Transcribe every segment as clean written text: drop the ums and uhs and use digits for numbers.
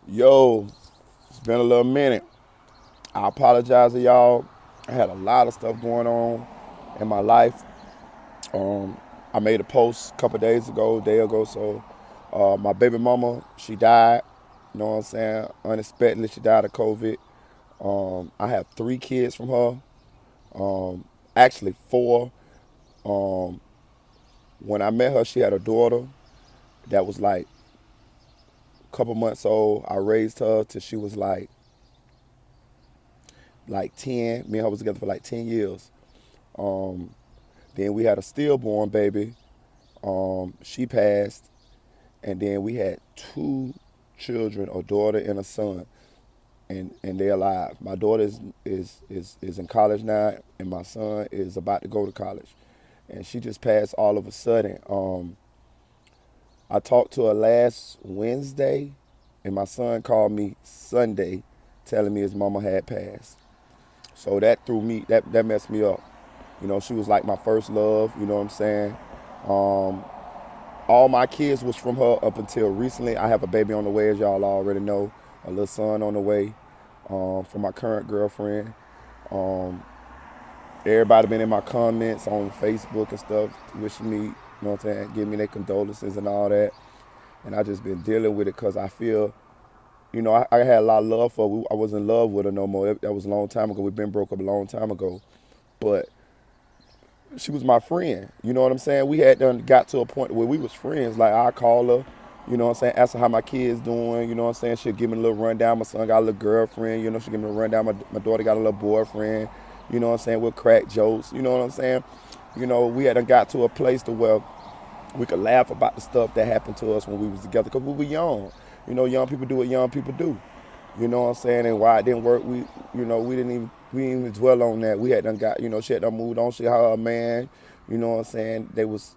Yo, it's been a little minute. I apologize to y'all. I had a lot of stuff going on in my life. Um, I made a post a couple days ago, a day ago. So, my baby mama, she died. You know what I'm saying? Unexpectedly, she died of COVID. I have 3 kids from her. Actually, 4. Um, when I met her, she had a daughter that was like a couple months old. I raised her till she was like 10. Me and her was together for like 10 years. Um, then we had a stillborn baby. She passed, and then we had 2 children, a daughter and a son, and they're alive. My daughter is in college now, and my son is about to go to college. And she just passed all of a sudden. I talked to her last Wednesday, and my son called me Sunday, telling me his mama had passed. So that threw me, that messed me up. You know, she was like my first love. You know what I'm saying? Um, all my kids was from her up until recently. I have a baby on the way, as y'all already know, a little son on the way from my current girlfriend. Um, Everybody been in my comments on Facebook and stuff, wishing me, you know what I'm saying, giving me their condolences and all that. And I just been dealing with it because I feel, I had a lot of love for her. I wasn't in love with her no more. That was a long time ago. We've been broke up a long time ago. But she was my friend. You know what I'm saying? We had done got to a point where we was friends. Like I call her, you know what I'm saying, ask her how my kids doing, you know what I'm saying? She'll give me a little rundown. My son got a little girlfriend, she'll give me a rundown. My daughter got a little boyfriend, you know what I'm saying? We'll crack jokes, you know what I'm saying? We had got to a place to where we could laugh about the stuff that happened to us when we was together because we were young. Young people do what young people do. You know what I'm saying? And why it didn't work, we didn't even dwell on that. We had done got, she had done moved on. She had her man, you know what I'm saying? They was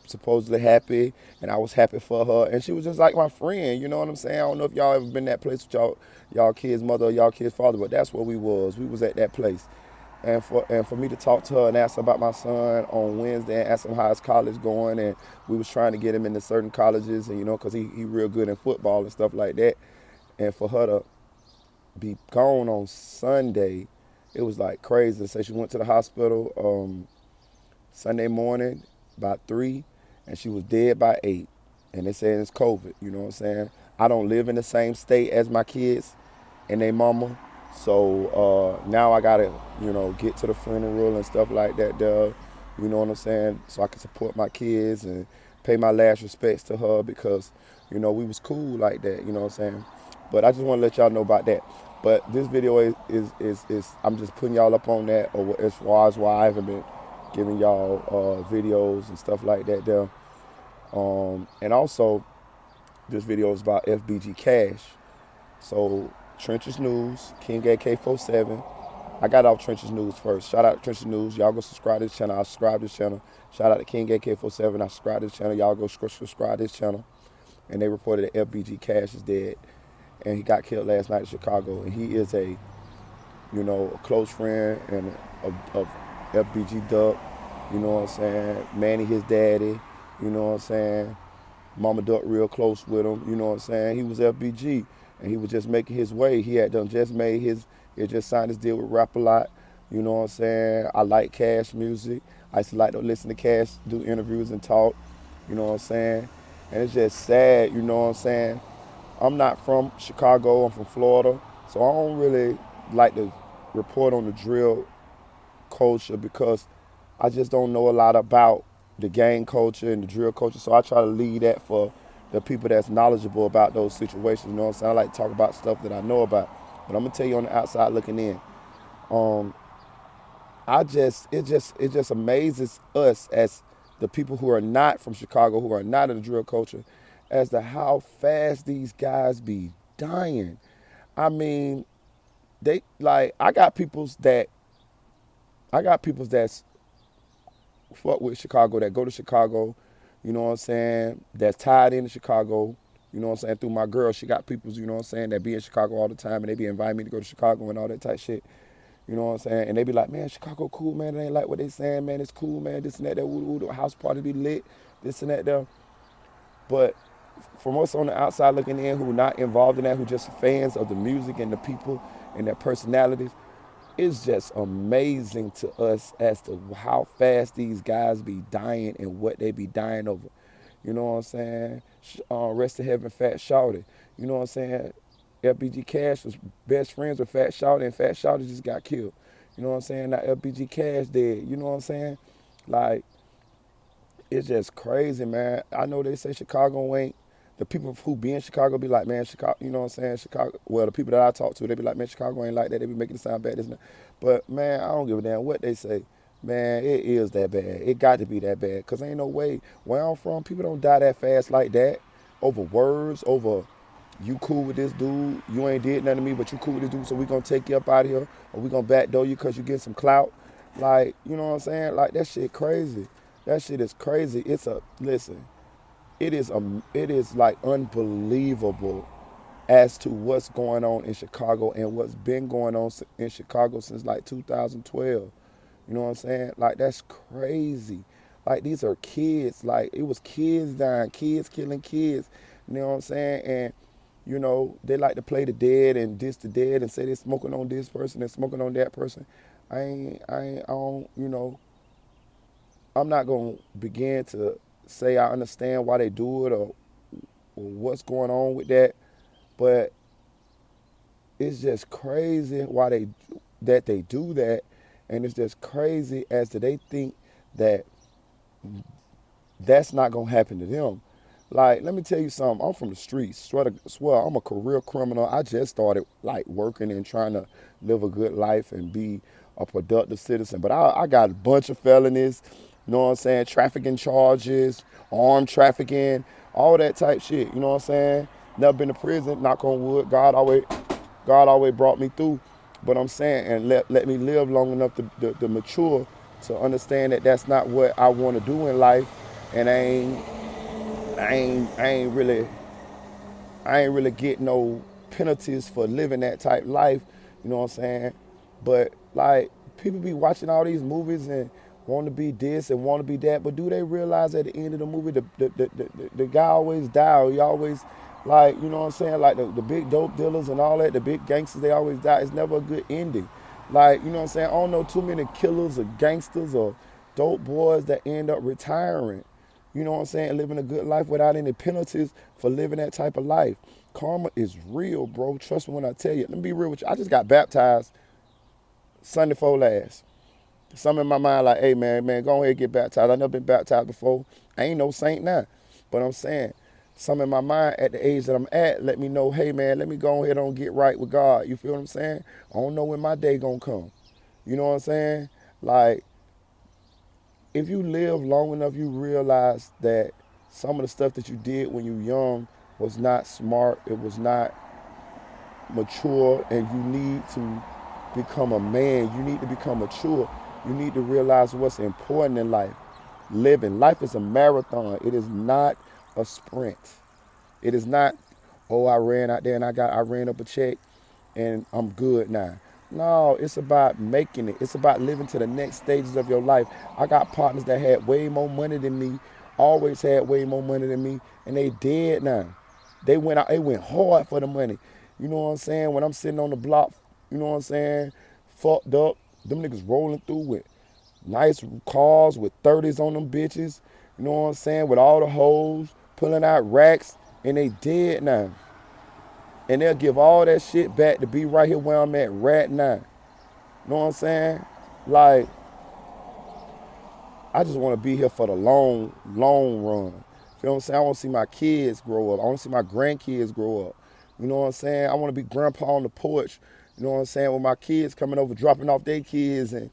supposedly happy, and I was happy for her. And she was just like my friend, you know what I'm saying? I don't know if y'all ever been that place with y'all kids' mother or y'all kids' father, but that's where we was. We was at that place. And for me to talk to her and ask her about my son on Wednesday and ask him how his college going, and we was trying to get him into certain colleges, and because he real good in football and stuff like that. And for her to be gone on Sunday, it was like crazy. So she went to the hospital Sunday morning by 3, and she was dead by 8. And they said it's COVID. You know what I'm saying? I don't live in the same state as my kids and their mama. So now I gotta, get to the funeral and stuff like that. You know what I'm saying? So I can support my kids and pay my last respects to her because, we was cool like that. You know what I'm saying? But I just want to let y'all know about that. But this video is I'm just putting y'all up on that, or as far as why I haven't been giving y'all videos and stuff like that there. And also, this video is about Fbg Cash. So Trenches News, King AK-47. I got off Trenches News first. Shout out to Trenches News. Y'all go subscribe to this channel. I subscribe to this channel. Shout out to King AK-47. I subscribe to this channel. Y'all go subscribe to this channel. And they reported that Fbg Cash is dead. And he got killed last night in Chicago. And he is a close friend and of FBG Duck. You know what I'm saying? Manny, his daddy. You know what I'm saying? Mama Duck real close with him. You know what I'm saying? He was FBG, and he was just making his way. He had done just made his, he had just signed his deal with Rap A Lot. You know what I'm saying? I like Cash music. I used to like to listen to Cash, do interviews and talk. You know what I'm saying? And it's just sad, you know what I'm saying? I'm not from Chicago, I'm from Florida, so I don't really like to report on the drill culture because I just don't know a lot about the gang culture and the drill culture. So I try to lead that for the people that's knowledgeable about those situations. You know what I'm saying? I like to talk about stuff that I know about. But I'm gonna tell you on the outside looking in. Um, it just amazes us as the people who are not from Chicago, who are not in the drill culture, as to how fast these guys be dying. I mean, they like I got people's that's fuck with Chicago, that go to Chicago, you know what I'm saying, that's tied into Chicago, you know what I'm saying, through my girl. She got people's, you know what I'm saying, that be in Chicago all the time and they be inviting me to go to Chicago and all that type shit. You know what I'm saying? And they be like, man, Chicago cool, man. It ain't like what they saying, man. It's cool, man. This and that, that, woo, woo, the house party be lit, this and that, there. But from us on the outside looking in, who not involved in that, who just fans of the music and the people and their personalities, it's just amazing to us as to how fast these guys be dying and what they be dying over. You know what I'm saying? Rest in heaven, Fat Shawty. You know what I'm saying? Fbg Cash was best friends with Fat Shawty, and Fat Shawty just got killed. You know what I'm saying? Now Fbg Cash dead. You know what I'm saying? Like, it's just crazy, man. I know they say Chicago ain't. The people who be in Chicago be like, man, Chicago, you know what I'm saying? Chicago, well, the people that I talk to, they be like, man, Chicago ain't like that. They be making it sound bad. This and that. But, man, I don't give a damn what they say. Man, it is that bad. It got to be that bad. Because ain't no way. Where I'm from, people don't die that fast like that. Over words, over you cool with this dude. You ain't did nothing to me, but you cool with this dude, so we going to take you up out of here. Or we going to backdoor you because you get some clout. Like, you know what I'm saying? Like, that shit crazy. That shit is crazy. Listen, it is like unbelievable as to what's going on in Chicago and what's been going on in Chicago since like 2012. You know what I'm saying? Like, that's crazy. Like, these are kids. Like, it was kids dying, kids killing kids. You know what I'm saying? And, you know, they like to play the dead and diss the dead and say they're smoking on this person and smoking on that person. I don't, you know, I'm not going to begin to say I understand why they do it or what's going on with that, but it's just crazy why they do that, and it's just crazy as to they think that that's not going to happen to them. Like, let me tell you something. I'm from the streets. Swear, I'm a career criminal. I just started like working and trying to live a good life and be a productive citizen. But I got a bunch of felonies, you know what I'm saying? Trafficking charges, armed trafficking, all that type shit. You know what I'm saying? Never been to prison. Knock on wood. God always brought me through. But I'm saying, and let me live long enough to mature to understand that that's not what I want to do in life, and I ain't really get no penalties for living that type life, you know what I'm saying? But like, people be watching all these movies and want to be this and want to be that, but do they realize at the end of the movie the guy always die, or he always, like, you know what I'm saying? Like the big dope dealers and all that, the big gangsters, they always die. It's never a good ending. Like, you know what I'm saying? I don't know too many killers or gangsters or dope boys that end up retiring. You know what I'm saying? Living a good life without any penalties for living that type of life. Karma is real, bro. Trust me when I tell you. Let me be real with you. I just got baptized Sunday before last. Something in my mind like, hey, man, go ahead and get baptized. I never been baptized before. I ain't no saint now. But I'm saying, something in my mind at the age that I'm at let me know, hey, man, let me go ahead and get right with God. You feel what I'm saying? I don't know when my day gonna come. You know what I'm saying? Like, if you live long enough, you realize that some of the stuff that you did when you were young was not smart, it was not mature, and you need to become a man. You need to become mature. You need to realize what's important in life. Living. Life is a marathon. It is not a sprint. It is not, oh, I ran out there and I ran up a check and I'm good now. No, it's about making it. It's about living to the next stages of your life. I got partners that had way more money than me, always had way more money than me, and they dead now. They went out, they went hard for the money. You know what I'm saying? When I'm sitting on the block, you know what I'm saying, fucked up, them niggas rolling through with nice cars with 30s on them bitches, you know what I'm saying, with all the hoes, pulling out racks, and they dead now. And they'll give all that shit back to be right here where I'm at right now. You know what I'm saying? Like, I just want to be here for the long, long run. Feel what I'm saying? I want to see my kids grow up. I want to see my grandkids grow up. You know what I'm saying? I want to be grandpa on the porch. You know what I'm saying? With my kids coming over, dropping off their kids, and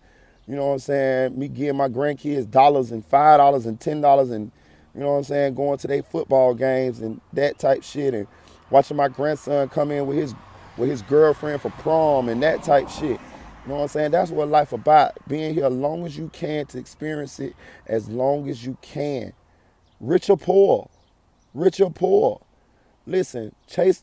you know what I'm saying? Me giving my grandkids dollars and $5 and $10 and, you know what I'm saying, going to their football games and that type shit, and watching my grandson come in with his girlfriend for prom and that type shit. You know what I'm saying? That's what life about. Being here as long as you can to experience it as long as you can. Rich or poor. Rich or poor. Listen,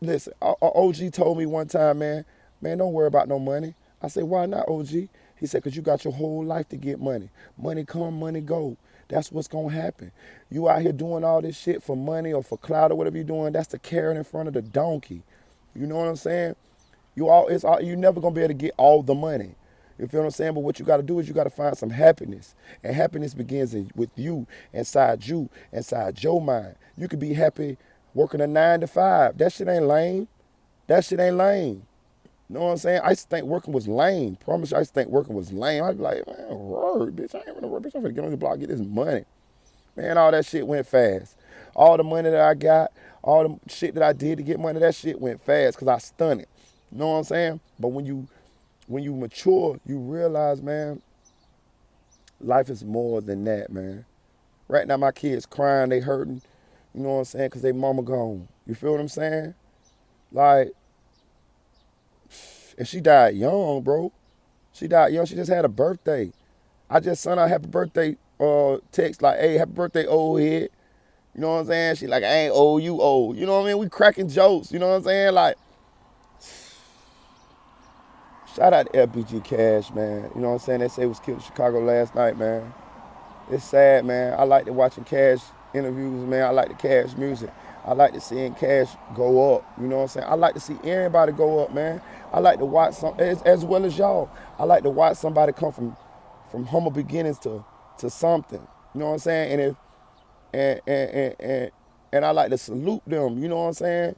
listen. OG told me one time, man, don't worry about no money. I said, why not, OG? He said, because you got your whole life to get money. Money come, money go. That's what's gonna happen. You out here doing all this shit for money or for clout or whatever you're doing, that's the carrot in front of the donkey. You know what I'm saying? You never gonna be able to get all the money. You feel what I'm saying? But what you gotta do is you gotta find some happiness. And happiness begins with you, inside your mind. You could be happy working a 9 to 5. That shit ain't lame. That shit ain't lame. You know what I'm saying? I used to think working was lame. Promise you, I used to think working was lame. I'd be like, man, word, bitch. I ain't gonna work, bitch. I'm gonna get on the block, get this money. Man, all that shit went fast. All the money that I got, all the shit that I did to get money, that shit went fast because I stunned it. You know what I'm saying? But when you mature, you realize, man, life is more than that, man. Right now, my kids crying, they hurting. You know what I'm saying? Because they mama gone. You feel what I'm saying? Like, and she died young, bro. She died young. She just had a birthday. I just sent her a happy birthday text like, hey, happy birthday, old head. You know what I'm saying? She like, I ain't old, you old. You know what I mean? We cracking jokes. You know what I'm saying? Like, shout out to Fbg Cash, man. You know what I'm saying? They say he was killed in Chicago last night, man. It's sad, man. I like to watching Cash interviews, man. I like the Cash music. I like to seeing Cash go up. You know what I'm saying? I like to see everybody go up, man. I like to watch some as well as y'all. I like to watch somebody come from humble beginnings to something. You know what I'm saying? And if and I like to salute them. You know what I'm saying?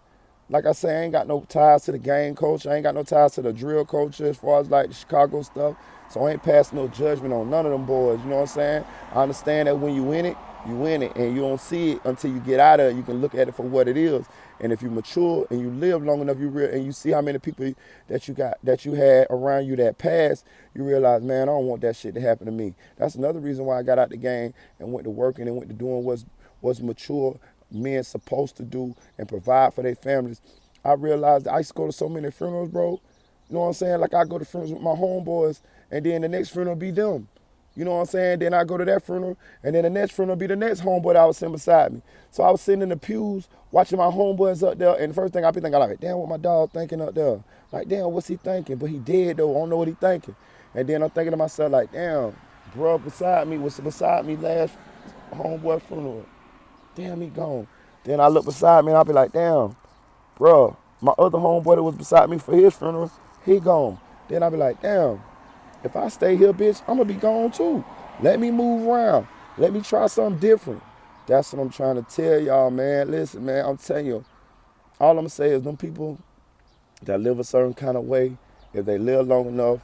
Like I say, I ain't got no ties to the gang culture. I ain't got no ties to the drill culture as far as like the Chicago stuff. So I ain't passing no judgment on none of them boys. You know what I'm saying? I understand that when you in it, and you don't see it until you get out of it. You can look at it for what it is. And if you mature and you live long enough, and you see how many people that you had around you that passed, you realize, man, I don't want that shit to happen to me. That's another reason why I got out the game and went to working and went to doing what's mature men supposed to do and provide for their families. I realized that I used to go to so many funerals, bro. You know what I'm saying? Like I go to funerals with my homeboys, and then the next funeral be them. You know what I'm saying? Then I go to that funeral, and then the next funeral be the next homeboy that I was sitting beside me. So I was sitting in the pews watching my homeboys up there, and the first thing I be thinking, like, damn, what my dog thinking up there? Like, damn, what's he thinking? But he dead though. I don't know what he thinking. And then I'm thinking to myself, like, damn, bro, beside me was beside me last homeboy funeral. Damn, he gone. Then I look beside me and I'll be like, damn, bro, my other homeboy that was beside me for his funeral, he gone. Then I'll be like, damn, if I stay here, bitch, I'm going to be gone too. Let me move around. Let me try something different. That's what I'm trying to tell y'all, man. Listen, man, I'm telling you, all I'm going to say is them people that live a certain kind of way, if they live long enough,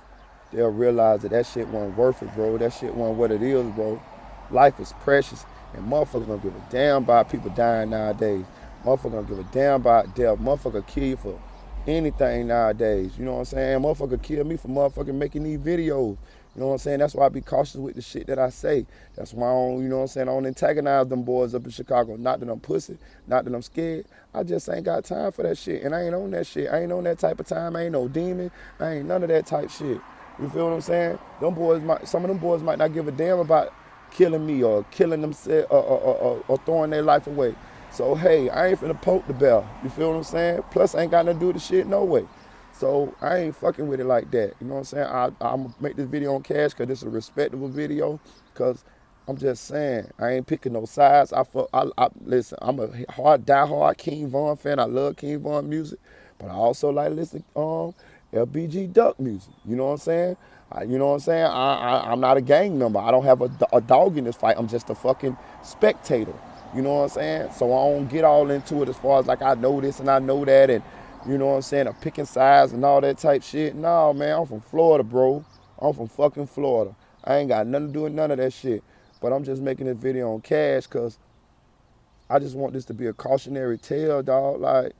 they'll realize that shit wasn't worth it, bro. That shit wasn't what it is, bro. Life is precious, and motherfuckers don't give a damn about people dying nowadays. Motherfuckers don't give a damn about death. Motherfucker kill you for anything nowadays. You know what I'm saying? Motherfucker kill me for motherfucking making these videos. You know what I'm saying? That's why I be cautious with the shit that I say. That's why I don't, you know what I'm saying, I don't antagonize them boys up in Chicago. Not that I'm pussy, not that I'm scared. I just ain't got time for that shit. And I ain't on that shit. I ain't on that type of time. I ain't no demon. I ain't none of that type shit. You feel what I'm saying? Some of them boys might not give a damn about killing me or killing themselves or throwing their life away. So, hey, I ain't finna poke the bell. You feel what I'm saying? Plus, I ain't got nothing to do with the shit no way. So, I ain't fucking with it like that. You know what I'm saying? I'm going to make this video on Cash because this is a respectable video. Because I'm just saying, I ain't picking no sides. Listen, I'm a die-hard King Von fan. I love King Von music. But I also like to listen to LBG Duck music. You know what I'm saying? I'm not a gang member. I don't have a dog in this fight. I'm just a fucking spectator. You know what I'm saying? So I don't get all into it as far as like I know this and I know that and you know what I'm saying, I'm picking sides and all that type shit. No, man, I'm from Florida, bro. I'm from fucking Florida. I ain't got nothing to do with none of that shit. But I'm just making this video on Cash because I just want this to be a cautionary tale, dog. Like,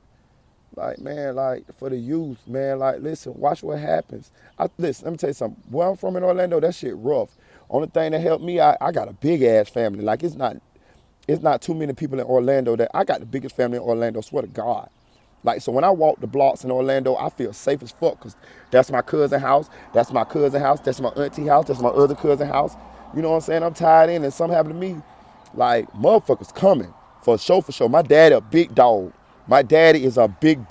man, like, for the youth, man, like, listen, watch what happens. Listen, let me tell you something. Where I'm from in Orlando, that shit rough. Only thing that helped me, I got a big-ass family. Like, it's not too many people in Orlando that, I got the biggest family in Orlando, swear to God. Like, so when I walk the blocks in Orlando, I feel safe as fuck because that's my cousin's house, that's my cousin's house, that's my auntie house, that's my other cousin's house. You know what I'm saying? I'm tied in and something happened to me. Like, motherfuckers coming. For sure, for sure. My daddy a big dog. My daddy is a big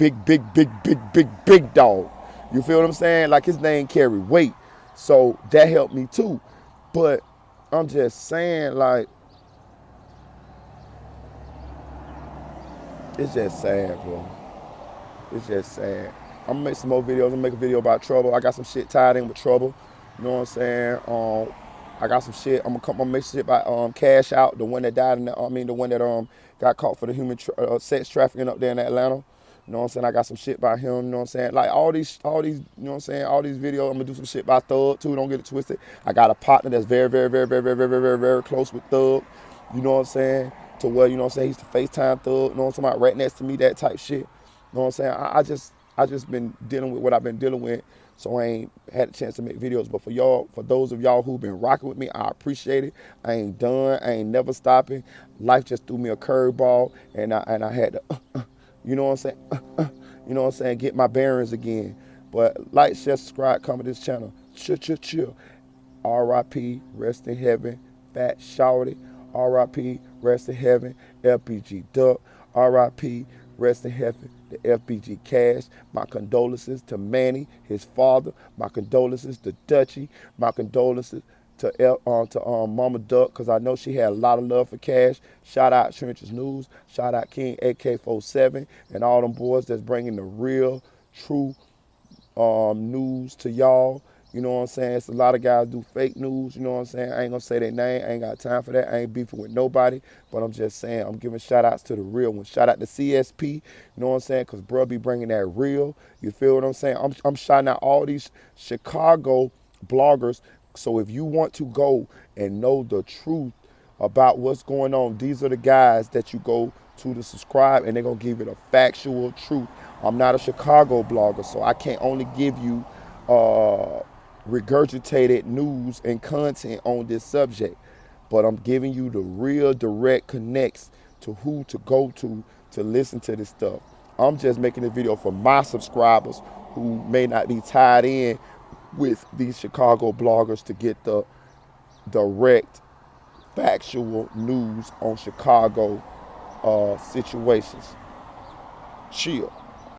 dog. You feel what I'm saying? Like his name carry weight. So that helped me too. But I'm just saying, like, It's just sad, bro. It's just sad. I'm gonna make some more videos. I'm gonna make a video about Trouble. I got some shit tied in with Trouble. You know what I'm saying? I got some shit. I'm gonna make shit about Cash Out, the one that died in the, I mean the one that got caught for the sex trafficking up there in Atlanta. You know what I'm saying? I got some shit by him. You know what I'm saying? Like all these. You know what I'm saying? All these videos. I'm gonna do some shit by Thug too. Don't get it twisted. I got a partner that's very, very, very, very, very, very, very, very, very close with Thug. You know what I'm saying? To where you know what I'm saying? He's the FaceTime Thug. You know what I'm saying? About right next to me, that type shit. You know what I'm saying? I just been dealing with what I've been dealing with, so I ain't had a chance to make videos. But for those of y'all who've been rocking with me, I appreciate it. I ain't done. I ain't never stopping. Life just threw me a curveball, and I had to, you know what I'm saying? You know what I'm saying? Get my bearings again. But like, share, subscribe, comment this channel. Chill. R.I.P. Rest in heaven. Fat Shawty. R.I.P. Rest in heaven. Fbg Duck. R.I.P. Rest in heaven. The Fbg Cash. My condolences to Manny, his father. My condolences to Dutchy. My condolences to Mama Duck, because I know she had a lot of love for Cash. Shout out Trenches News. Shout out King AK-47 and all them boys that's bringing the real, true news to y'all. You know what I'm saying? It's a lot of guys do fake news. You know what I'm saying? I ain't gonna say their name. I ain't got time for that. I ain't beefing with nobody. But I'm just saying, I'm giving shout outs to the real ones. Shout out to CSP. You know what I'm saying? Because bruh be bringing that real. You feel what I'm saying? I'm shouting out all these Chicago bloggers. So if you want to go and know the truth about what's going on, these are the guys that you go to subscribe, and they're gonna give you the factual truth. I'm not a Chicago blogger, so I can't only give you regurgitated news and content on this subject, but I'm giving you the real direct connects to who to go to listen to this stuff. I'm just making a video for my subscribers who may not be tied in with these Chicago bloggers to get the direct factual news on Chicago situations. Chill.